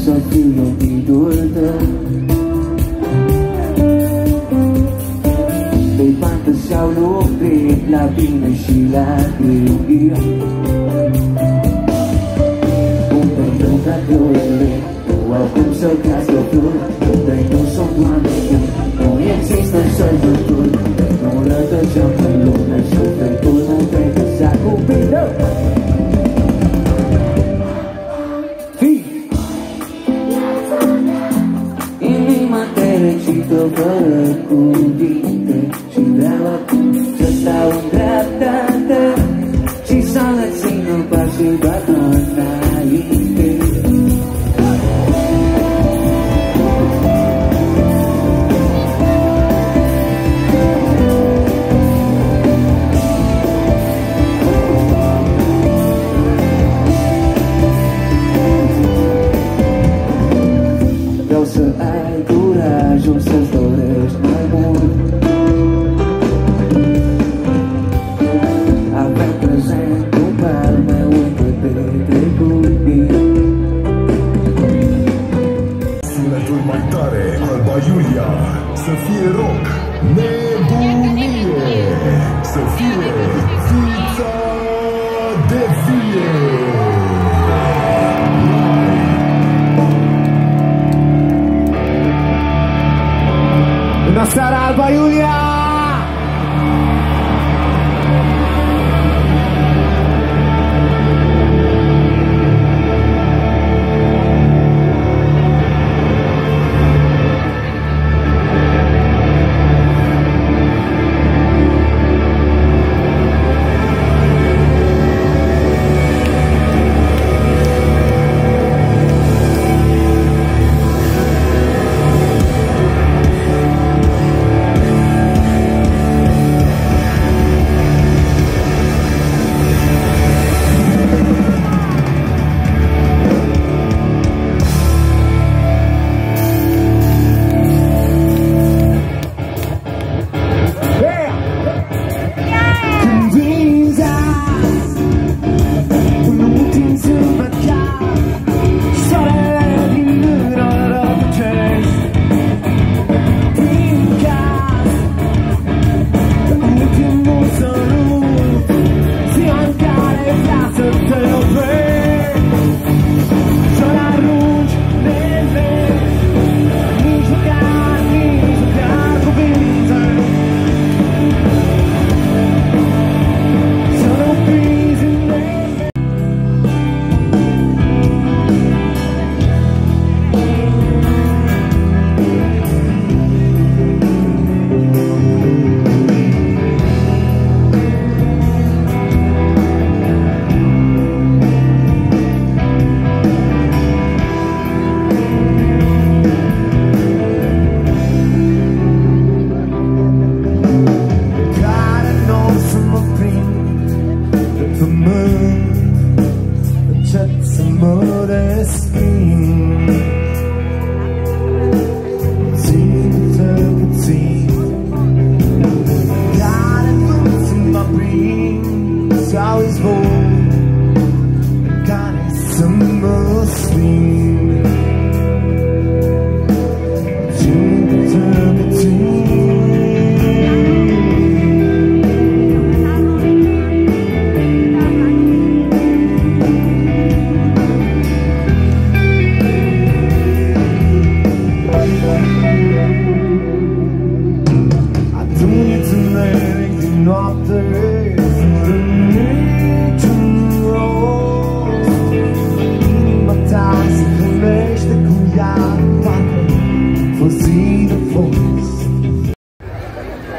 să fiu iubitul tău. Pe pantă s-au lucrit la bine și la greu. Un pentru ca florile nu au cum să crească flori, unde nu sunt oameni, nu există sărbători. Nu rătăceam pe lume, sufletul nu trebuie să cuprină. Inima te recită fără cuvinte și vreau acum să stau în dreapta ta și să le țină pașii doar înainte. Vreau să ai curajul să-ți dorești mai mult. Avem prezentul palme, uită-te trecut bine. Sunetul mai tare al Baiulia, să fie rock, nebunie, să fie fița de vie. Bună seara, Alba Iulia!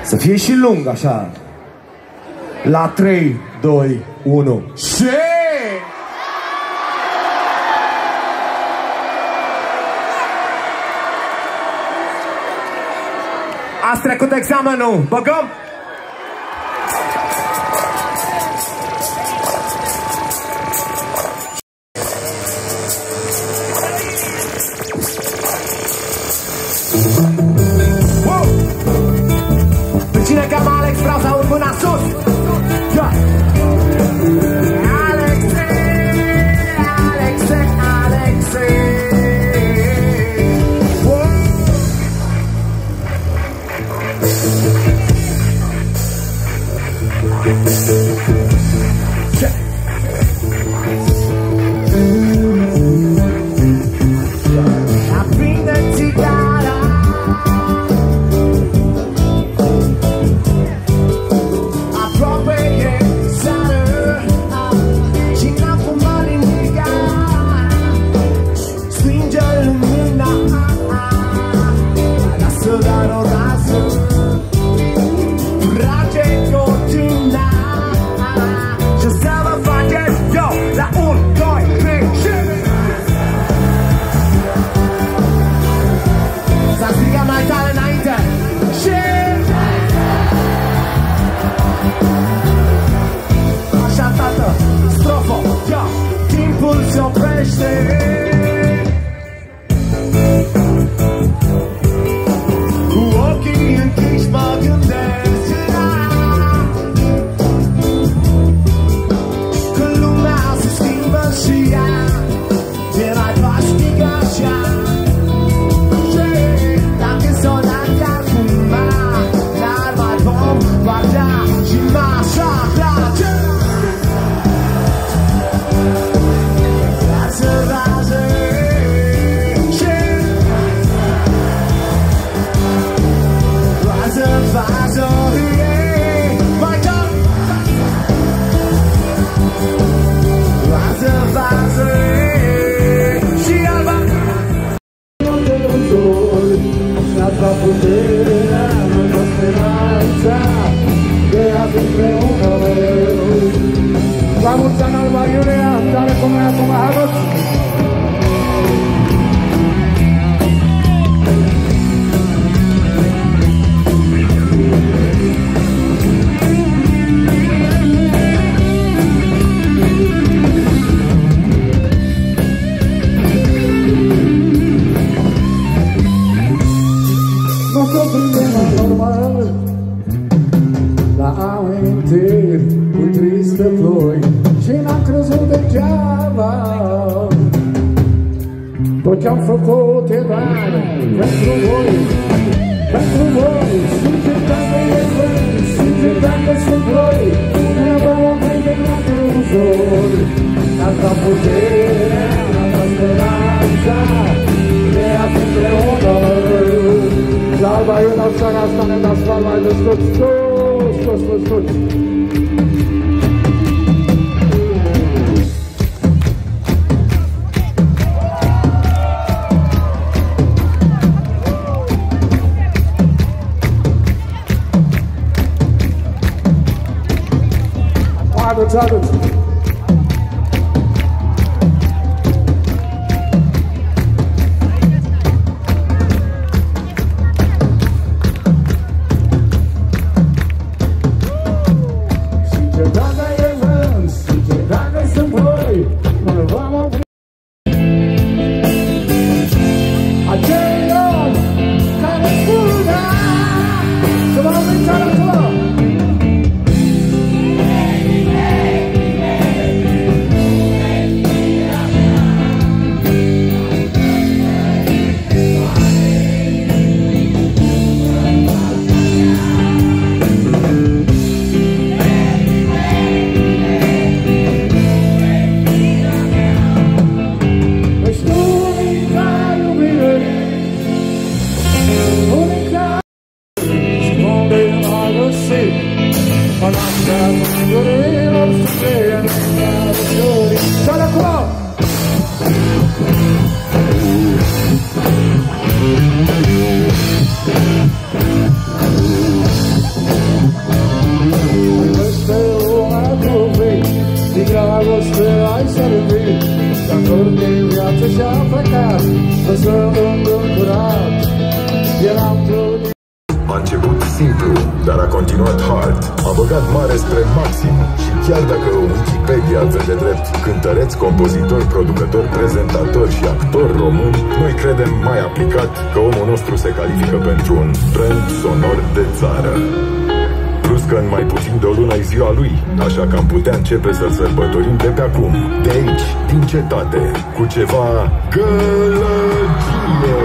Să fie și lung, așa. La 3, 2, 1. Și... Ați trecut examenul. Băgăm? Pe cine cheamă Alex, vreau să aud mâna sus. Yeah. Alexe, Alexe, Alexe. Tot ce-am făcut e doar pentru voi, pentru voi. Sincer dacă e vânt, sincer dacă sunt ploi, ne vom opri de la televizor. Asta puterea, asta speranța, de a fi împreună. La Alba Iulia, seara asta ne dați bani mai de sus, sus, sus, sus, sus. Haideți! Sincer dacă e vânt, sincer dacă sunt ploi, nu ne vom opri. Acei om care spunea să vă uitați acolo. A început simplu, dar a continuat hard. A băgat mare spre maxim și chiar dacă Wikipedia vede drept cântăreț, compozitor, producător, prezentator și actor român, noi credem mai aplicat că omul nostru se califică pentru un brand sonor de țară. Plus că în mai puțin de o lună e ziua lui, așa că am putea începe să-l sărbătorim de pe acum, de aici, din cetate, cu ceva gălăgie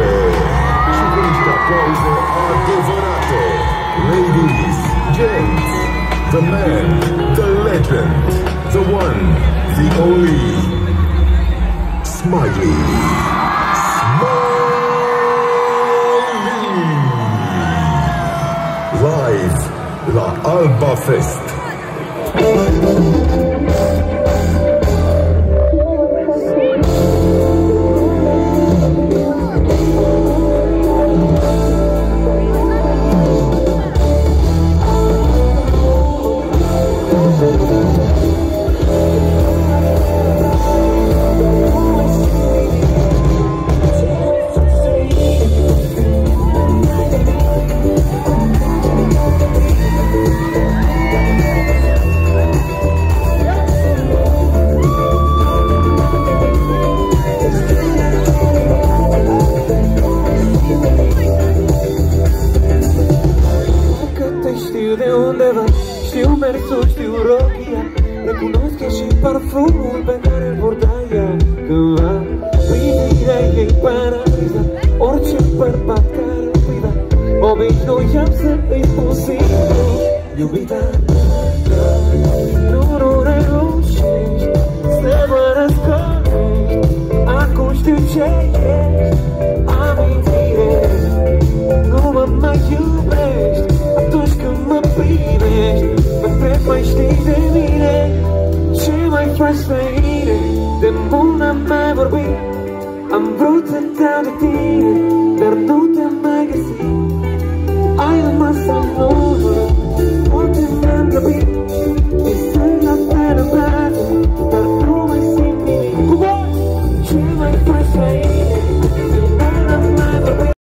și cu niște aplauze adevărate. Ladies, gents, the man, the legend, the one, the only, Smiley. Live la Alba Fest. Știu mersul, știu rochia, recunosc că și parfumul pe care îl purta ea cândva. Privirea ei paraliza orice bărbat care îl privea. Obișnuiam să îi spun singur, iubita, nu reușești să mă răscolești. Acum știu ce ești, amintire, nu mă mai iubești. Atunci când mă privești, mă întreb, mai știi de mine? Ce mai faci ferire? De mult n-am mai vorbit. Am vrut să dau de tine, dar nu te-am mai găsit. Ai rămas în urmă, poate m-am grăbit. Ești la fel în brațe, dar nu mai simt nimic. Ce mai faci ferire?